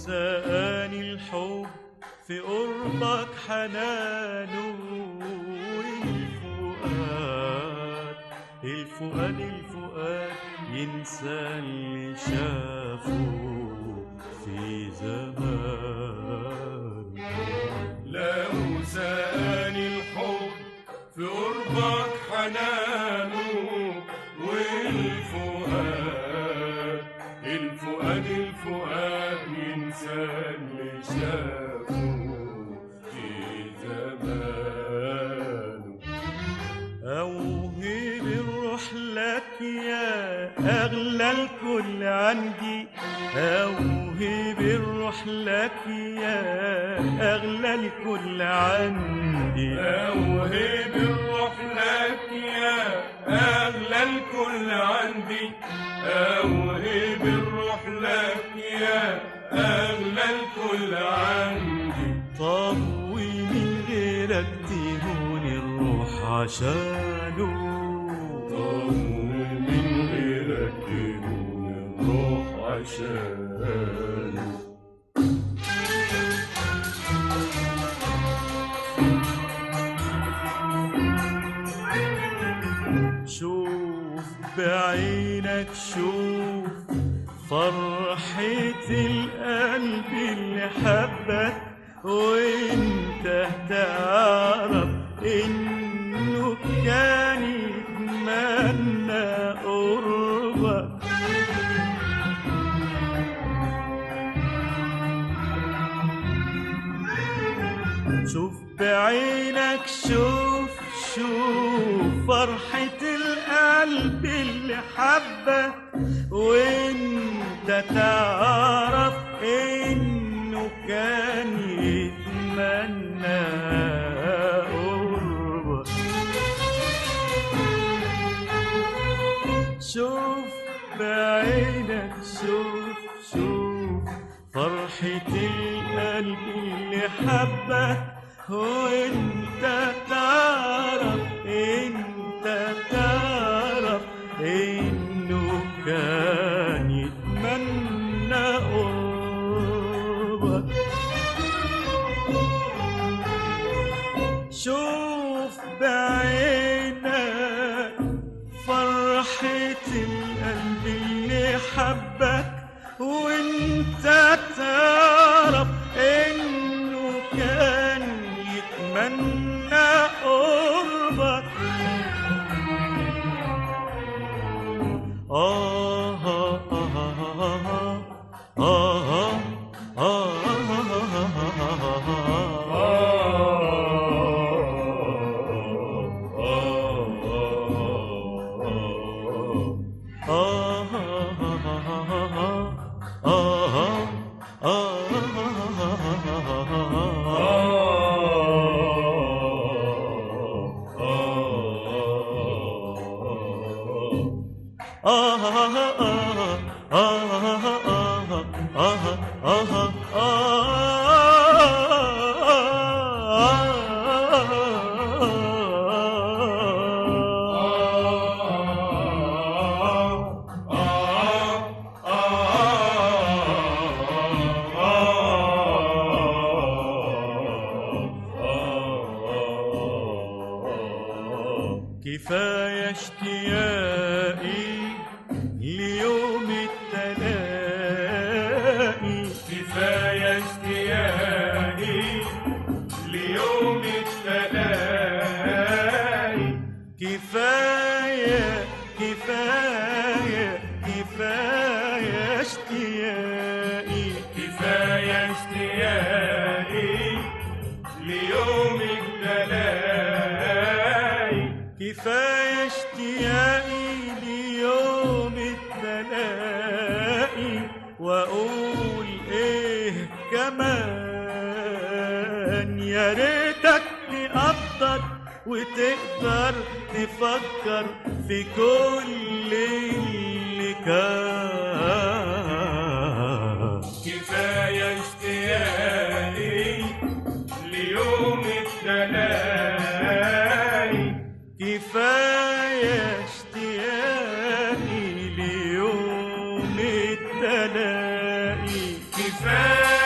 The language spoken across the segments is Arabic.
سقاني الحب في قربك حنانه، الفؤاد ينسى اللي شافه في زمان. لو سقاني الحب في قربك حنانه، والفؤاد ينسى اللي شافه في زمانه. أوهب الروح لك يا أغلى الكل عندي، أوهب الروح لك يا أغلى الكل عندي، أوهب الروح لك يا أغلى الكل عندي، أوهب الروح لك يا أغلى الكل عندي. طب ومن غيرك تهون الروح عشانه، طب ومن غيرك تهون الروح عشانه. شوف بعينك، شوف فرحة القلب اللي حبك، وانت تعرف انه كان يتمنى قربك. شوف بعينك، شوف فرحة القلب اللي حبك، وانت تعرف انه كان يتمنى قربك. شوف بعينك، شوف فرحة القلب اللي حبك، وانت تعرف انه كان يتمنى قربك. شوف بعينك فرحة القلب اللي حبك، وانت تعرف انه كان يتمنى قربك. كفاية اشتياقي ليوم التلاقي، كفاية اشتياقي ليوم التلاقي، كفاية اشتياقي، كفاية اشتياقي ليوم التلاقي، كفاية اشتياقي ليوم التلاقي. واقول ايه كمان؟ يا ريتك تقدر وتقدر تفكر في كل اللي كان. كفاية اشتياقي ليوم التلاقي، كفاية اشتياقي ليوم التلاقي، كفاية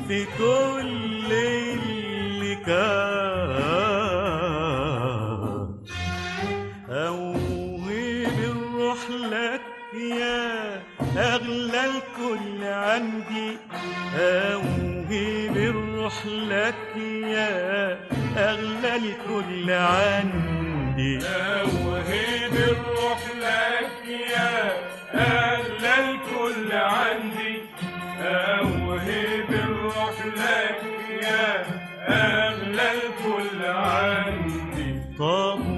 في كل اللي كان. أوهب الروح لك يا أغلى الكل عندي، أوهب الروح لك يا أغلى الكل عندي. أوهب الروح لك يا أغلى الكل عندي، أوهب الروح لك يا أغلى الكل عندي. طب